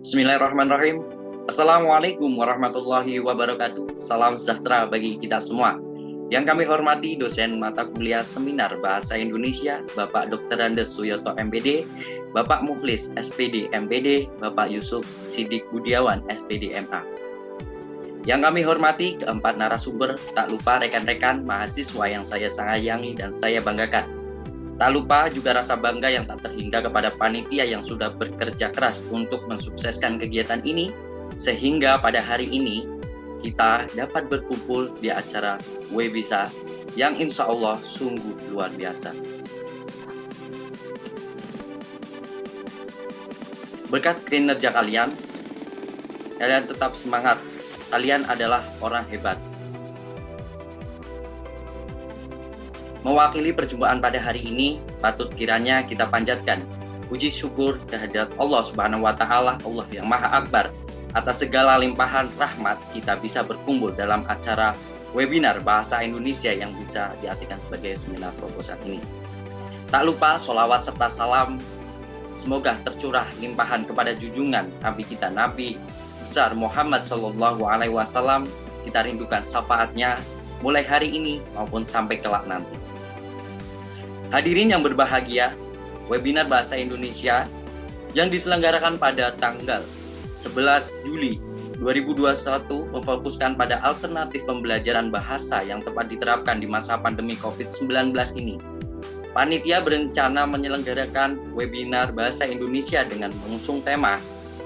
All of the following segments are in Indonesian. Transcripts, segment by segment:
Bismillahirrahmanirrahim. Assalamualaikum warahmatullahi wabarakatuh. Salam sejahtera bagi kita semua. Yang kami hormati dosen mata kuliah Seminar Bahasa Indonesia, Bapak Dr. Andes Suyoto MPD, Bapak Mukhlis SPD MPD, Bapak Yusuf Sidik Budiawan SPD MA. Yang kami hormati keempat narasumber, tak lupa rekan-rekan mahasiswa yang saya sayangi dan saya banggakan. Tak lupa juga rasa bangga yang tak terhingga kepada panitia yang sudah bekerja keras untuk mensukseskan kegiatan ini, sehingga pada hari ini kita dapat berkumpul di acara webinar yang insya Allah sungguh luar biasa. Berkat kinerja kalian tetap semangat. Kalian adalah orang hebat. Mewakili perjumpaan pada hari ini, patut kiranya kita panjatkan puji syukur kehadirat Allah Subhanahu wa Ta'ala, Allah yang Maha Akbar, atas segala limpahan rahmat kita bisa berkumpul dalam acara webinar Bahasa Indonesia yang bisa diartikan sebagai seminar proposal ini. Tak lupa sholawat serta salam semoga tercurah limpahan kepada junjungan Nabi kita, Nabi besar Muhammad Sallallahu Alaihi Wasallam. Kita rindukan syafaatnya mulai hari ini maupun sampai kelak nanti. Hadirin yang berbahagia, webinar Bahasa Indonesia yang diselenggarakan pada tanggal 11 Juli 2021 memfokuskan pada alternatif pembelajaran bahasa yang tepat diterapkan di masa pandemi COVID-19 ini. Panitia berencana menyelenggarakan webinar Bahasa Indonesia dengan mengusung tema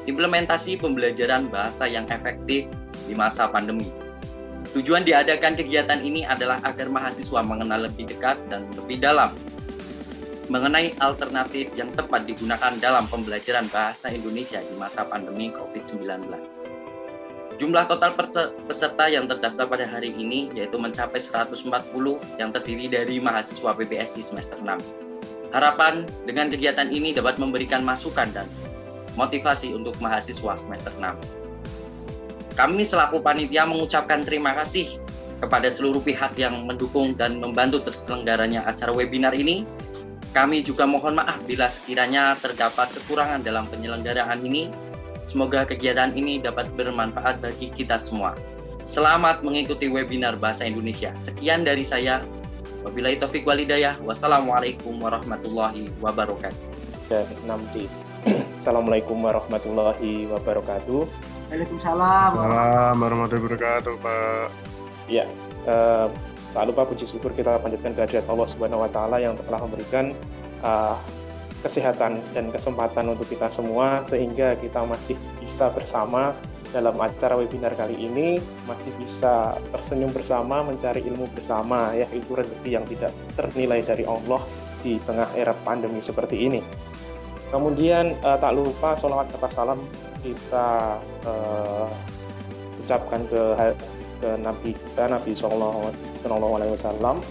implementasi pembelajaran bahasa yang efektif di masa pandemi. Tujuan diadakan kegiatan ini adalah agar mahasiswa mengenal lebih dekat dan lebih dalam mengenai alternatif yang tepat digunakan dalam pembelajaran bahasa Indonesia di masa pandemi COVID-19. Jumlah total peserta yang terdaftar pada hari ini yaitu mencapai 140 yang terdiri dari mahasiswa PPSI semester 6. Harapan dengan kegiatan ini dapat memberikan masukan dan motivasi untuk mahasiswa semester 6. Kami selaku panitia mengucapkan terima kasih kepada seluruh pihak yang mendukung dan membantu terselenggaranya acara webinar ini. Kami juga mohon maaf bila sekiranya terdapat kekurangan dalam penyelenggaraan ini. Semoga kegiatan ini dapat bermanfaat bagi kita semua. Selamat mengikuti webinar Bahasa Indonesia. Sekian dari saya. Wabillahi taufiq wal hidayah. Wassalamualaikum warahmatullahi wabarakatuh. Dan Namdi. Assalamualaikum warahmatullahi wabarakatuh. Waalaikumsalam. Assalamualaikum warahmatullahi wabarakatuh, Pak. Ya, tak lupa puji syukur kita panjatkan kehadirat Allah Subhanahu wa Ta'ala yang telah memberikan kesehatan dan kesempatan untuk kita semua sehingga kita masih bisa bersama dalam acara webinar kali ini, masih bisa tersenyum bersama, mencari ilmu bersama, ya itu rezeki yang tidak ternilai dari Allah di tengah era pandemi seperti ini. Kemudian tak lupa sholawat serta salam kita ucapkan ke Nabi kita, Nabi Sallallahu Alaihi Wasallam.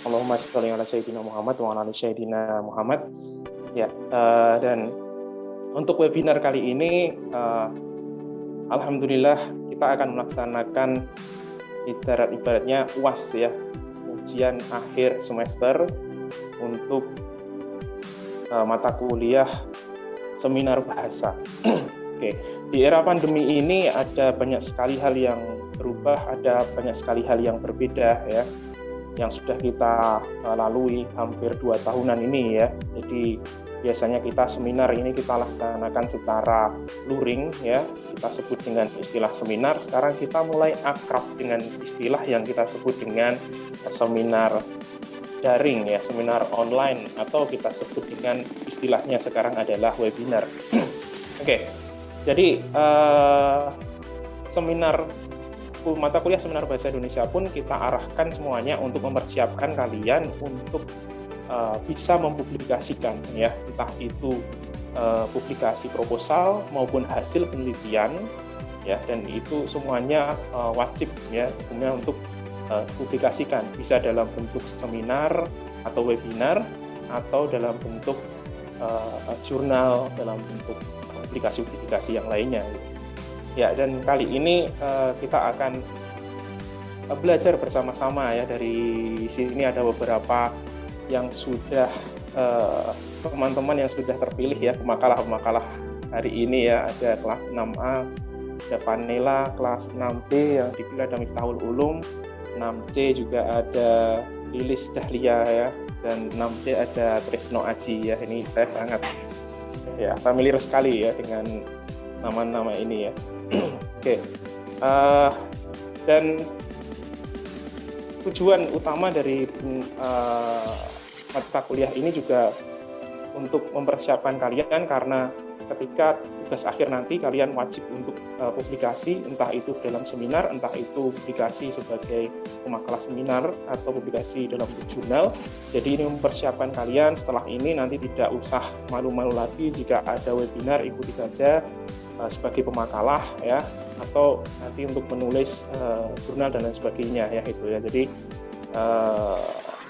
Allahumma sholli ala Sayyidina Muhammad wa ala ali Sayyidina Muhammad. Ya, dan untuk webinar kali ini, alhamdulillah kita akan melaksanakan ibaratnya UAS ya, ujian akhir semester untuk mata kuliah seminar bahasa. Oke, di era pandemi ini ada banyak sekali hal yang berubah, ada banyak sekali hal yang berbeda ya, yang sudah kita lalui hampir 2 tahunan ini ya. Jadi biasanya kita seminar ini kita laksanakan secara luring ya, kita sebut dengan istilah seminar. Sekarang kita mulai akrab dengan istilah yang kita sebut dengan seminar daring ya, seminar online, atau kita sebut dengan istilahnya sekarang adalah webinar. Oke. Jadi seminar mata kuliah seminar bahasa Indonesia pun kita arahkan semuanya untuk mempersiapkan kalian untuk bisa mempublikasikan ya, entah itu publikasi proposal maupun hasil penelitian ya, dan itu semuanya wajib ya hukumnya untuk publikasikan, bisa dalam bentuk seminar atau webinar atau dalam bentuk jurnal, dalam bentuk publikasi-publikasi yang lainnya. Ya, dan kali ini kita akan belajar bersama-sama ya. Dari sini ada beberapa yang sudah teman-teman yang sudah terpilih ya pemakalah hari ini ya. Ada kelas 6A, ada Vanilla, kelas 6B yang dipilih ada Miftahul Ulum, 6C juga ada Lilis Dahlia ya, dan 6D ada Trisno Aji ya. Ini saya sangat ya familiar sekali ya dengan nama-nama ini ya. Oke. Dan tujuan utama dari mata kuliah ini juga untuk mempersiapkan kalian, karena ketika tugas akhir nanti kalian wajib untuk publikasi, entah itu dalam seminar, entah itu publikasi sebagai pemakalah seminar atau publikasi dalam jurnal. Jadi ini mempersiapkan kalian setelah ini nanti tidak usah malu-malu lagi jika ada webinar, ikuti saja sebagai pemakalah ya, atau nanti untuk menulis jurnal dan lain sebagainya ya itu ya. Jadi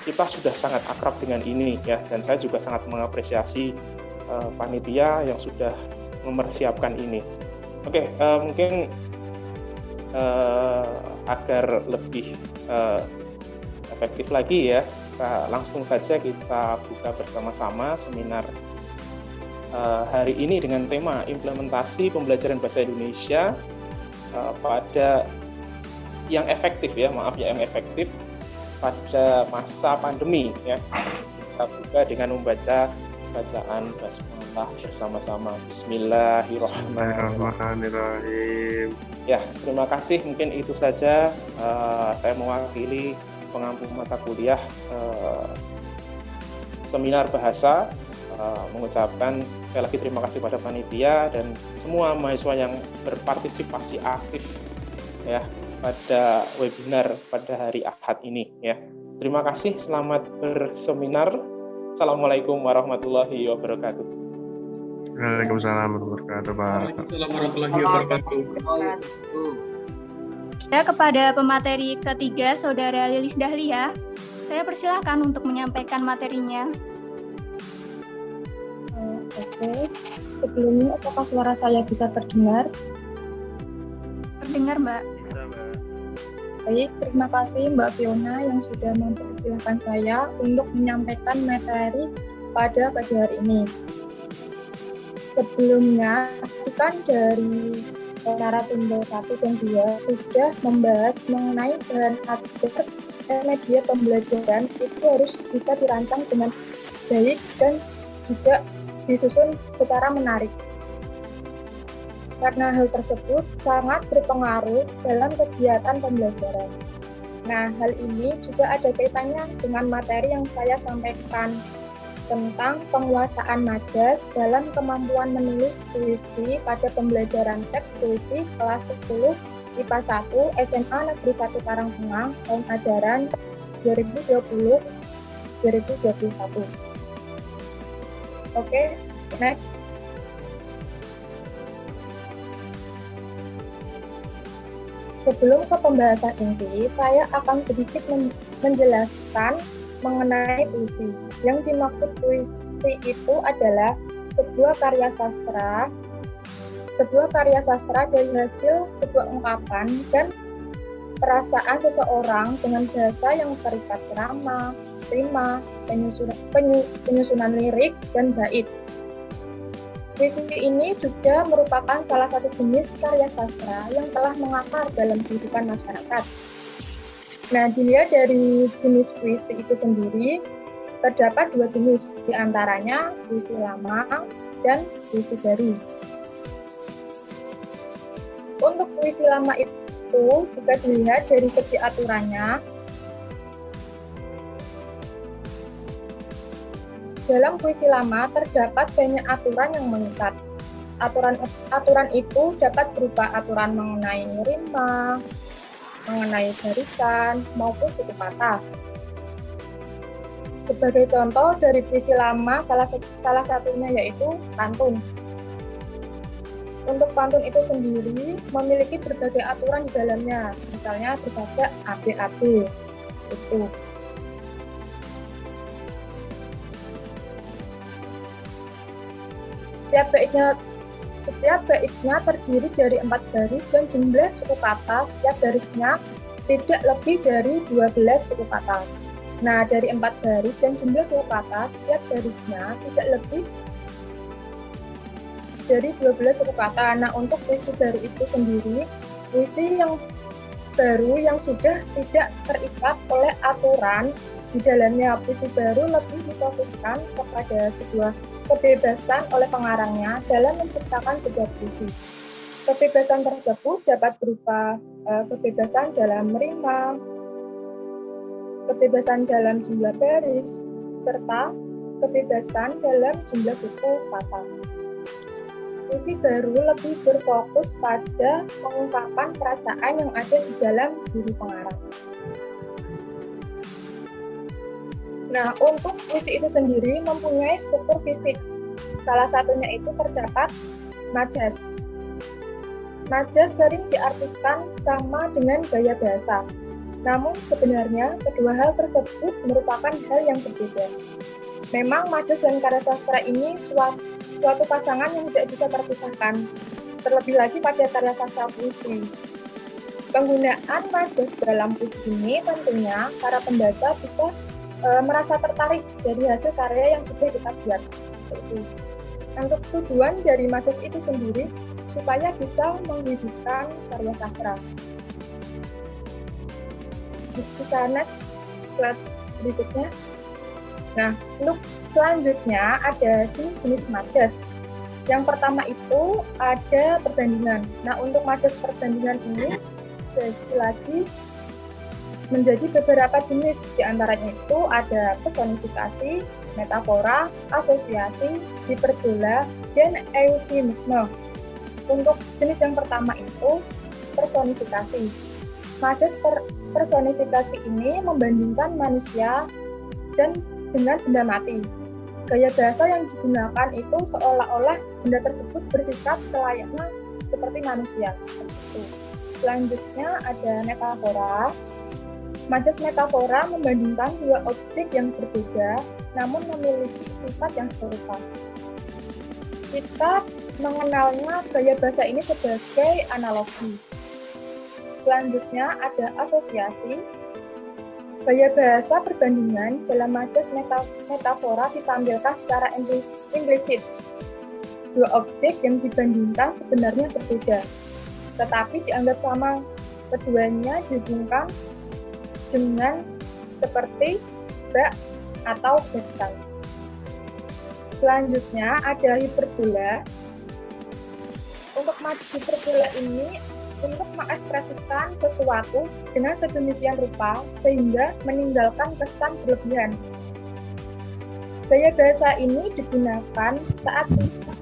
kita sudah sangat akrab dengan ini ya, dan saya juga sangat mengapresiasi panitia yang sudah mempersiapkan ini. Oke, mungkin agar lebih efektif lagi ya, langsung saja kita buka bersama-sama seminar hari ini dengan tema implementasi pembelajaran bahasa Indonesia pada yang efektif ya, yang efektif pada masa pandemi ya. Kita buka dengan membaca bacaan basmalah bersama-sama. Bismillahirrahmanirrahim. Ya, terima kasih. Mungkin itu saja saya mewakili pengampu mata kuliah seminar bahasa, mengucapkan sekali lagi terima kasih pada panitia dan semua mahasiswa yang berpartisipasi aktif ya pada webinar pada hari Ahad ini ya. Terima kasih, selamat berseminar. Assalamualaikum warahmatullahi wabarakatuh. Waalaikumsalam warahmatullahi wabarakatuh, Pak. Waalaikumsalam warahmatullahi wabarakatuh. Ya, kepada pemateri ketiga, Saudara Lilis Dahlia, saya persilahkan untuk menyampaikan materinya. Oke, sebelumnya apakah suara saya bisa terdengar? Terdengar, Mbak. Bisa, Mbak. Baik, terima kasih Mbak Fiona yang sudah mempersilahkan saya untuk menyampaikan materi pada pagi hari ini. Sebelumnya, kan dari narasumber 1 dan 2 sudah membahas mengenai bahan ajar media pembelajaran itu harus bisa dirancang dengan baik dan juga disusun secara menarik. Karena hal tersebut sangat berpengaruh dalam kegiatan pembelajaran. Nah, hal ini juga ada kaitannya dengan materi yang saya sampaikan tentang penguasaan majas dalam kemampuan menulis puisi pada pembelajaran teks puisi kelas 10 IPA 1 SMA Negeri 1 Karangtengah tahun ajaran 2020-2021. Oke, next. Sebelum ke pembahasan inti, saya akan sedikit menjelaskan mengenai puisi. Yang dimaksud puisi itu adalah sebuah karya sastra dari hasil sebuah ungkapan dan perasaan seseorang dengan bahasa yang terikat irama, rima, penyusunan lirik, dan bait. Puisi ini juga merupakan salah satu jenis karya sastra yang telah mengakar dalam kehidupan masyarakat. Nah, dilihat dari jenis puisi itu sendiri, terdapat 2 jenis, diantaranya puisi lama dan puisi baru. Untuk puisi lama itu, jika dilihat dari segi aturannya, dalam puisi lama terdapat banyak aturan yang mengikat. Aturan itu dapat berupa aturan mengenai rima, mengenai barisan, maupun suku kata. Sebagai contoh dari puisi lama, salah satunya yaitu pantun. Untuk pantun itu sendiri memiliki berbagai aturan di dalamnya, misalnya berbagai ABAB. Itu. Setiap baitnya terdiri dari 4 baris dan jumlah suku kata setiap barisnya tidak lebih dari 12 suku kata. Nah, dari 4 baris dan jumlah suku kata, setiap barisnya tidak lebih dari 12 suku kata. Nah, untuk puisi baru itu sendiri, puisi yang baru yang sudah tidak terikat oleh aturan di dalamnya. Puisi baru lebih difokuskan kepada sebuah kebebasan oleh pengarangnya dalam menciptakan sebuah puisi. Kebebasan tersebut dapat berupa kebebasan dalam rima, kebebasan dalam jumlah baris, serta kebebasan dalam jumlah suku kata. Puisi baru lebih berfokus pada pengungkapan perasaan yang ada di dalam diri pengarang. Nah, untuk puisi itu sendiri mempunyai struktur fisik. Salah satunya itu terdapat majas. Majas sering diartikan sama dengan gaya bahasa. Namun sebenarnya kedua hal tersebut merupakan hal yang berbeda. Memang majas dan karya sastra ini suatu pasangan yang tidak bisa terpisahkan, terlebih lagi pada karya sastra puisi. Penggunaan majas dalam puisi ini tentunya para pembaca bisa merasa tertarik dari hasil karya yang sudah kita buat. Untuk tujuan dari majas itu sendiri supaya bisa menghidupkan karya sastra. Bisa next slide berikutnya. Nah, untuk selanjutnya ada jenis-jenis majas. Yang pertama itu ada perbandingan. Nah, untuk majas perbandingan ini lagi menjadi beberapa jenis. Di antaranya itu ada personifikasi, metafora, asosiasi, hiperbola, dan eufemisme. Untuk jenis yang pertama itu personifikasi. Majas personifikasi ini membandingkan manusia dan dengan benda mati. Gaya bahasa yang digunakan itu seolah-olah benda tersebut bersikap selayaknya seperti manusia. Selanjutnya ada metafora. Majas metafora membandingkan dua objek yang berbeda namun memiliki sifat yang serupa. Kita mengenalnya gaya bahasa ini sebagai analogi. Selanjutnya ada asosiasi. Gaya bahasa perbandingan dalam majas metafora ditampilkan secara implisit. Dua objek yang dibandingkan sebenarnya berbeda, tetapi dianggap sama. Keduanya dihubungkan dengan seperti bak atau bentang. Selanjutnya ada hiperbola. Untuk majas hiperbola ini untuk mengekspresikan sesuatu dengan sedemikian rupa sehingga meninggalkan kesan berlebihan. Gaya bahasa ini digunakan saat untuk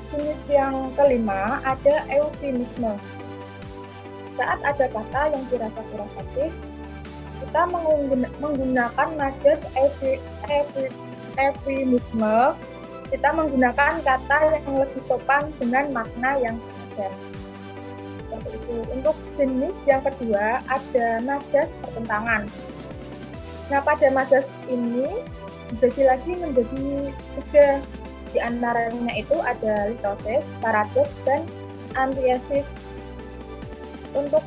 jenis yang kelima ada eufemisme. Saat ada kata yang dirasa kurang etis, kita menggunakan majas eufemisme. Kita menggunakan kata yang lebih sopan dengan makna yang sejajar. Seperti itu. Untuk jenis yang kedua ada majas pertentangan. Nah, pada majas ini dibagi lagi menjadi 3. Di antaranya itu ada litosis, paradoks, dan antiesis. Untuk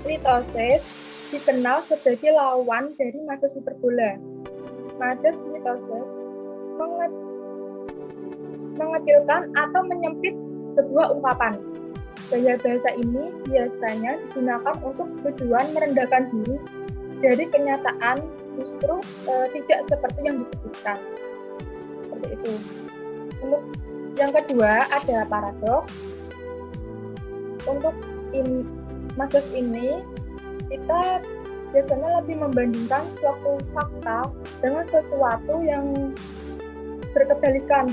litosis dikenal sebagai lawan dari majas hiperbola. Majas litosis mengecilkan atau menyempit sebuah ungkapan. Gaya bahasa ini biasanya digunakan untuk tujuan merendahkan diri dari kenyataan, justru tidak seperti yang disebutkan. Seperti itu. Untuk yang kedua ada paradoks. Untuk majas ini kita biasanya lebih membandingkan suatu fakta dengan sesuatu yang berkebalikan.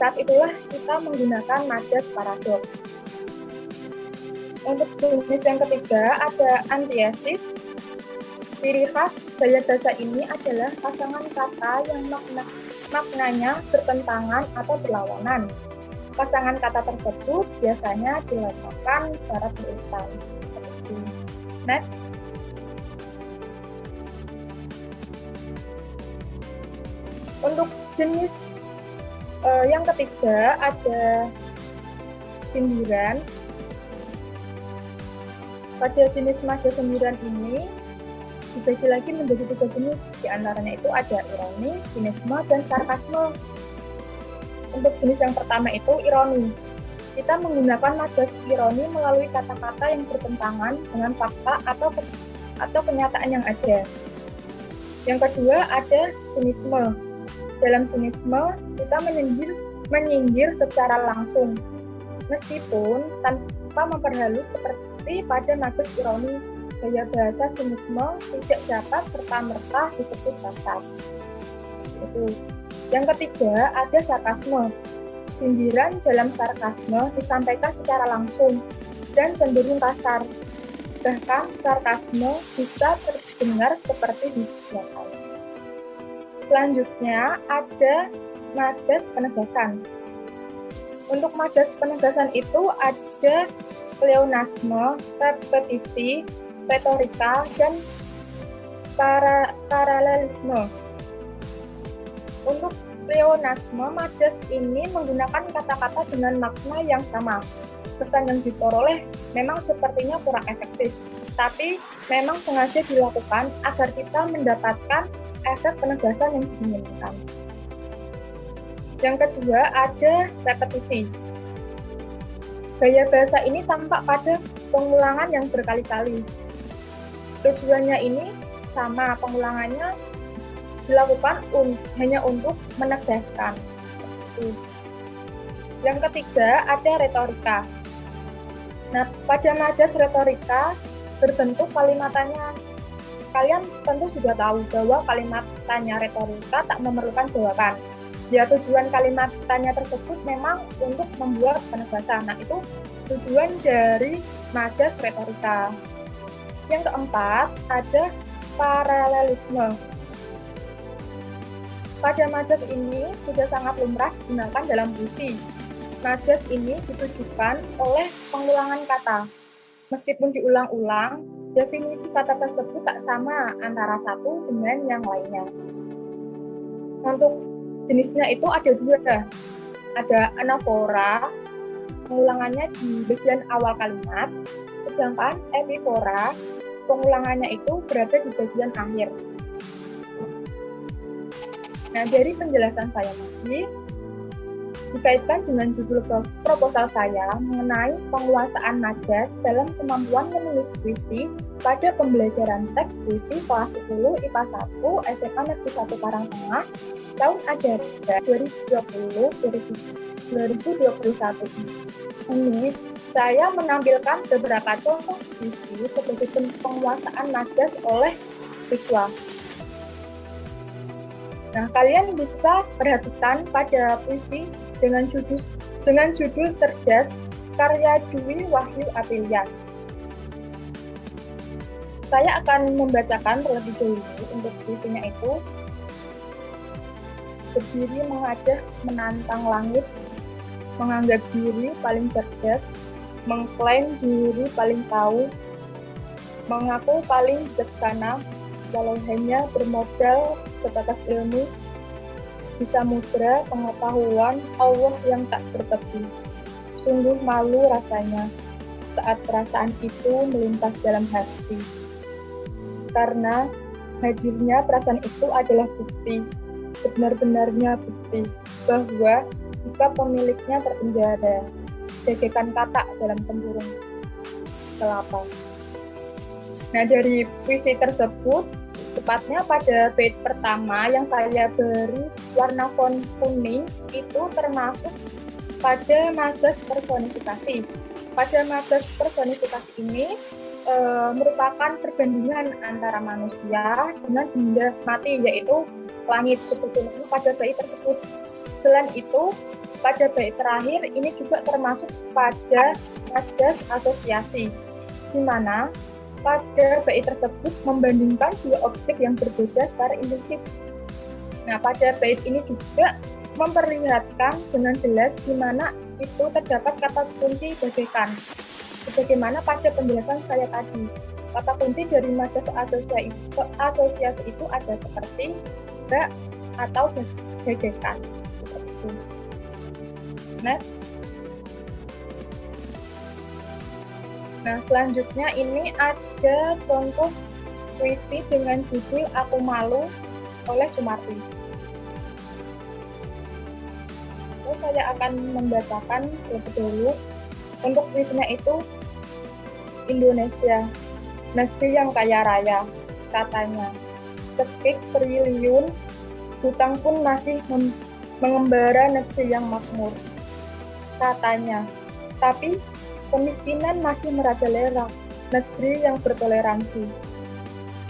Saat itulah kita menggunakan majas paradoks. Untuk jenis yang ketiga ada antiesis. Ciri khas gaya bahasa ini adalah pasangan kata yang maknanya bertentangan atau berlawanan. Pasangan kata tersebut biasanya diletakkan secara berurutan. Next. Untuk jenis Yang ketiga ada sindiran. Pada jenis nada sindiran ini dibagi lagi menjadi 3 jenis. Di antaranya itu ada ironi, sinisme, dan sarkasme. Untuk jenis yang pertama itu ironi. Kita menggunakan nada ironi melalui kata-kata yang bertentangan dengan fakta atau kenyataan yang ada. Yang kedua ada sinisme. Dalam sinisme, kita menyindir secara langsung, meskipun tanpa memperhalus seperti pada nada ironi. Gaya bahasa sinisme tidak dapat serta-merta disebut kasar. Yang ketiga ada sarkasme. Sindiran dalam sarkasme disampaikan secara langsung dan cenderung kasar. Bahkan sarkasme bisa terdengar seperti dijual. Selanjutnya ada majas penegasan. Untuk majas penegasan itu ada pleonasme, repetisi, retorika, dan paralelisme. Untuk pleonasme, majas ini menggunakan kata-kata dengan makna yang sama. Kesan yang diperoleh memang sepertinya kurang efektif, tapi memang sengaja dilakukan agar kita mendapatkan efek penegasan yang diinginkan. Yang kedua ada repetisi. Gaya bahasa ini tampak pada pengulangan yang berkali-kali. Tujuannya ini sama, pengulangannya dilakukan hanya untuk menegaskan. Yang ketiga ada retorika. Nah, pada majas retorika berbentuk kalimatannya. Kalian tentu sudah tahu bahwa kalimatannya retorika tak memerlukan jawaban. Ya, tujuan kalimatannya tersebut memang untuk membuat penegasan. Nah, itu tujuan dari majas retorika. Yang keempat, ada paralelisme. Pada majas ini sudah sangat lumrah digunakan dalam puisi. Majas ini ditujukan oleh pengulangan kata. Meskipun diulang-ulang, definisi kata tersebut tak sama antara satu dengan yang lainnya. Untuk jenisnya itu ada 2. Ada anafora, pengulangannya di bagian awal kalimat, sedangkan epifora, pengulangannya itu berada di bagian akhir. Nah, dari penjelasan saya tadi, dikaitkan dengan judul proposal saya mengenai penguasaan majas dalam kemampuan menulis puisi pada pembelajaran teks puisi kelas 10 IPA 1 SMA Negeri 1 Karangtengah tahun ajaran 2020-2021 ini. Saya menampilkan beberapa contoh puisi sebagai bentuk penguasaan majas oleh siswa. Nah, kalian bisa perhatikan pada puisi dengan judul Cerdas karya Dwi Wahyu Aprilia. Saya akan membacakan terlebih dahulu untuk puisinya itu. Berdiri mengadah menantang langit, menganggap diri paling cerdas, mengklaim diri paling tahu, mengaku paling bijaksana, walau hanya bermodal sebatas ilmu, bisa mudra pengetahuan Allah yang tak bertepi. Sungguh malu rasanya saat perasaan itu melintas dalam hati. Karena hadirnya perasaan itu adalah bukti, sebenar-benarnya bukti, bahwa jika pemiliknya terpenjara, bagaikan katak dalam tempurung kelapa. Nah, dari puisi tersebut, tepatnya pada bait pertama yang saya beri warna font kuning, itu termasuk pada majas personifikasi. Pada majas personifikasi ini merupakan perbandingan antara manusia dengan benda mati, yaitu langit, sebetulnya pada bait tersebut. Selain itu, pada bait terakhir ini juga termasuk pada majas asosiasi, di mana pada bait tersebut membandingkan 2 objek yang berbeda secara implisit. Nah, pada bait ini juga memperlihatkan dengan jelas di mana itu terdapat kata kunci bagaikan. Sebagaimana pada penjelasan saya tadi, kata kunci dari majas asosiasi itu ada seperti bak atau bagaikan. Next. Nah, selanjutnya ini ada contoh puisi dengan judul Aku Malu oleh Sumarti. Saya akan membacakan lebih dulu. Untuk puisinya itu, Indonesia, negeri yang kaya raya, katanya. Cekik triliun, hutang pun masih mengembara negeri yang makmur, katanya. Tapi kemiskinan masih merajalela, negeri yang bertoleransi,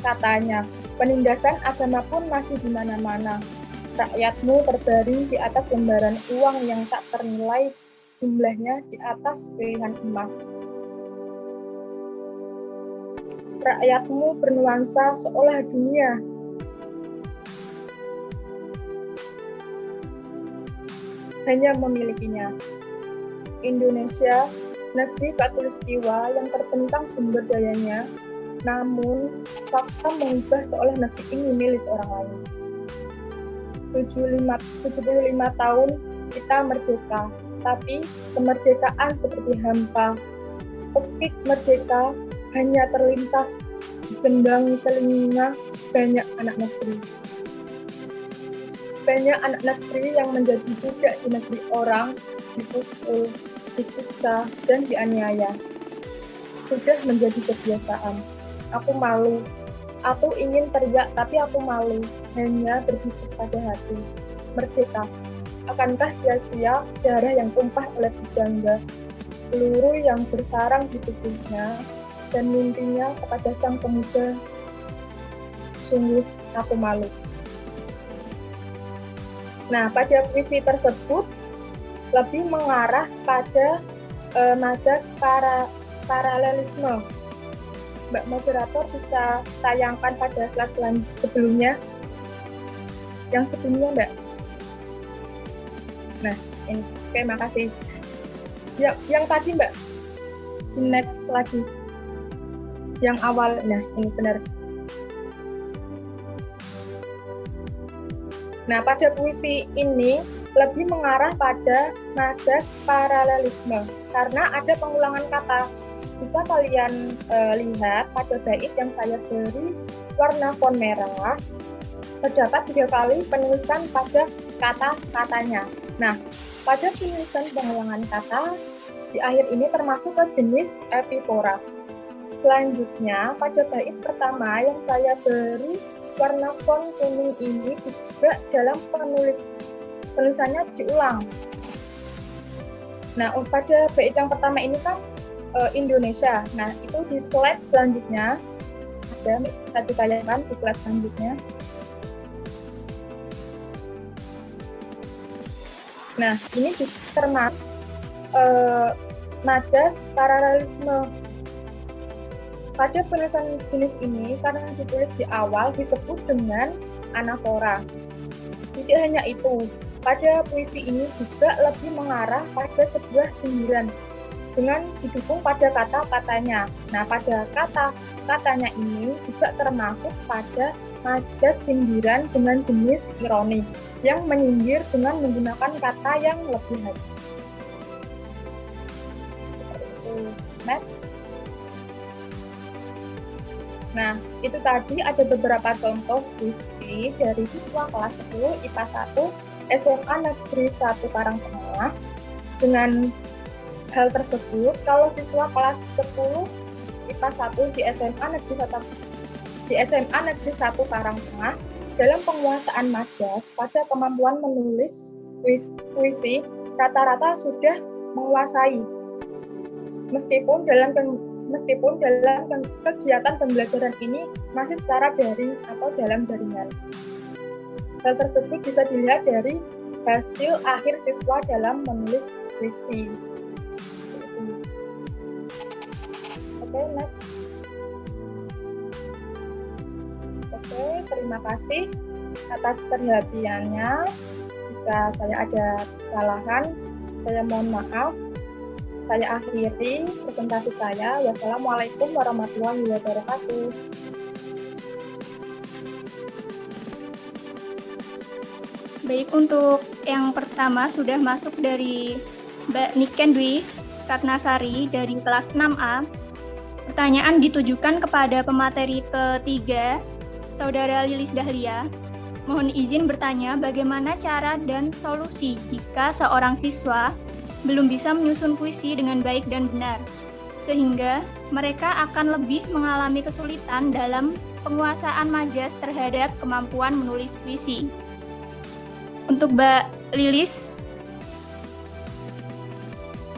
katanya. Penindasan agama pun masih di mana-mana. Rakyatmu terbaring di atas lembaran uang yang tak ternilai jumlahnya di atas pilihan emas. Rakyatmu bernuansa seolah dunia hanya memilikinya. Indonesia, negeri khatulistiwa yang terbentang sumber dayanya, namun fakta mengubah seolah negeri ini milik orang lain. 75 tahun kita merdeka, tapi kemerdekaan seperti hampa. Pekik merdeka hanya terlintas di gendang telinga banyak anak negeri. Banyak anak negeri yang menjadi budak di negeri orang, dipukul, disiksa, dan dianiaya. Sudah menjadi kebiasaan. Aku malu. Aku ingin teriak, tapi aku malu. Hanya berbisik pada hati. Merdeka. Akankah sia-sia darah yang tumpah oleh pujangga, peluru yang bersarang di tubuhnya, dan mimpinya kepada sang pemuda? Sungguh, aku malu. Nah, pada puisi tersebut lebih mengarah pada nada paralelisme. Mbak moderator bisa tayangkan pada slide sebelumnya. Yang sebelumnya, Mbak. Nah, ini. Oke, makasih. Yang tadi, Mbak. Di next lagi. Yang awal, nah ini benar. Nah, pada puisi ini lebih mengarah pada nada paralelisme karena ada pengulangan kata. Bisa kalian lihat pada bait yang saya beri warna font merah, terdapat 3 kali penulisan pada kata-katanya. Nah, pada penulisan pengulangan kata di akhir ini termasuk ke jenis epifora. Selanjutnya, pada bait pertama yang saya beri warna font kuning ini juga dalam penulisannya diulang. Nah, pada bait yang pertama ini kan Indonesia. Nah, itu di slide selanjutnya ada, bisa ditayangkan di slide selanjutnya. Nah, ini termasuk nada paralelisme. Pada penulisan jenis ini, karena ditulis di awal, disebut dengan anafora. Tidak hanya itu, pada puisi ini juga lebih mengarah pada sebuah sindiran dengan didukung pada kata-katanya. Nah, pada kata-katanya ini juga termasuk pada nada sindiran dengan jenis ironi yang menyindir dengan menggunakan kata yang lebih halus. Seperti itu. Next. Nah, itu tadi ada beberapa contoh puisi dari siswa kelas 10 IPA 1 SMA Negeri 1 Karangtengah. Dengan hal tersebut, kalau siswa kelas 10 IPA 1 di SMA Negeri 1 Karangtengah dalam penguasaan majas pada kemampuan menulis puisi rata-rata sudah menguasai. Meskipun dalam kegiatan pembelajaran ini masih secara daring atau dalam jaringan. Hal tersebut bisa dilihat dari hasil akhir siswa dalam menulis puisi. Oke, next. Oke, terima kasih atas perhatiannya. Jika saya ada kesalahan, saya mohon maaf. Saya akhiri presentasi saya. Wassalamualaikum warahmatullahi wabarakatuh. Baik, untuk yang pertama sudah masuk dari Mbak Niken Dwi Ratnasari dari kelas 6A. Pertanyaan ditujukan kepada pemateri ketiga, Saudara Lilis Dahlia. Mohon izin bertanya bagaimana cara dan solusi jika seorang siswa belum bisa menyusun puisi dengan baik dan benar, sehingga mereka akan lebih mengalami kesulitan dalam penguasaan majas terhadap kemampuan menulis puisi. Untuk Mbak Lilis,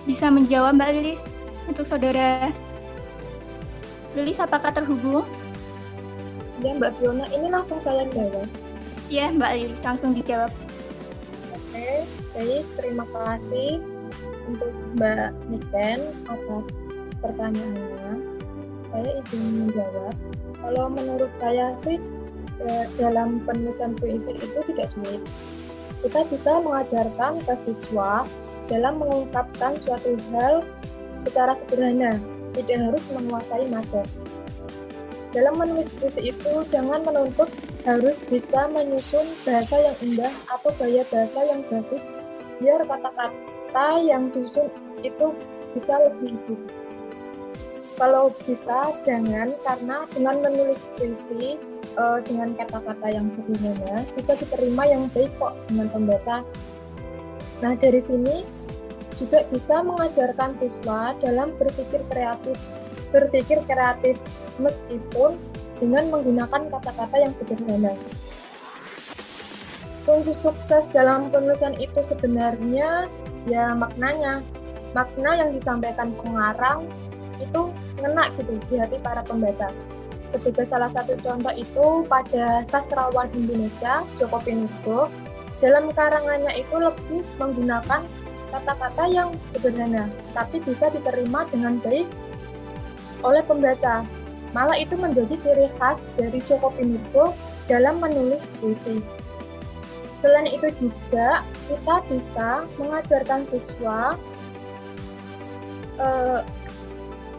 bisa menjawab Mbak Lilis? Untuk Saudara Lilis, apakah terhubung? Ya Mbak Fiona, ini langsung saya jawab. Ya Mbak Lilis, langsung dijawab. Oke, baik, terima kasih untuk Mbak Niken atas pertanyaannya. Saya izin menjawab. Kalau menurut saya sih, dalam penulisan puisi itu tidak sulit. Kita bisa mengajarkan ke siswa dalam mengungkapkan suatu hal secara sederhana, tidak harus menguasai majas. Dalam menulis puisi itu, jangan menuntut harus bisa menyusun bahasa yang indah atau gaya bahasa yang bagus, biar kata-kata yang disusun itu bisa lebih hidup. Kalau bisa, jangan, karena dengan menulis puisi dengan kata-kata yang sederhana bisa diterima yang baik kok dengan pembaca. Nah, dari sini juga bisa mengajarkan siswa dalam berpikir kreatif meskipun dengan menggunakan kata-kata yang sederhana. Kunci sukses dalam penulisan itu sebenarnya ya maknanya. Makna yang disampaikan pengarang itu ngena gitu di hati para pembaca. Sebagai salah satu contoh itu pada sastrawan Indonesia, Djoko Pinurbo, dalam karangannya itu lebih menggunakan kata-kata yang sederhana, tapi bisa diterima dengan baik oleh pembaca. Malah itu menjadi ciri khas dari Djoko Pinurbo dalam menulis puisi. Selain itu juga kita bisa mengajarkan siswa,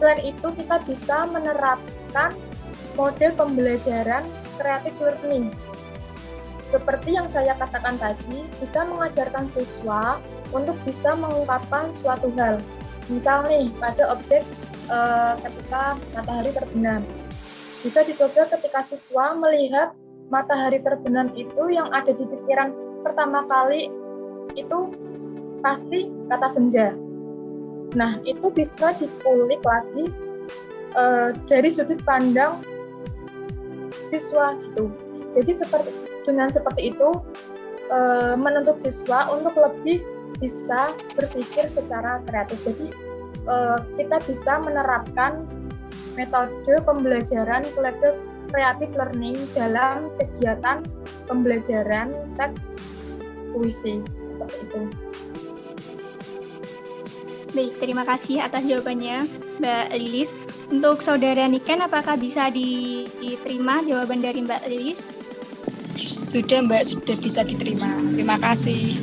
selain itu kita bisa menerapkan model pembelajaran creative learning. Seperti yang saya katakan tadi, bisa mengajarkan siswa untuk bisa mengungkapkan suatu hal. Misal nih, pada objek ketika matahari terbenam. Bisa dicoba ketika siswa melihat matahari terbenam itu yang ada di pikiran pertama kali itu pasti kata senja. Nah, itu bisa dikulik lagi dari sudut pandang siswa gitu. Jadi dengan seperti itu menuntut siswa untuk lebih bisa berpikir secara kreatif. Jadi kita bisa menerapkan metode pembelajaran creative learning dalam kegiatan pembelajaran teks puisi seperti itu. Baik, terima kasih atas jawabannya Mbak Lilis. Untuk Saudara Niken, apakah bisa diterima jawaban dari Mbak Lilis? Sudah Mbak, sudah bisa diterima. Terima kasih.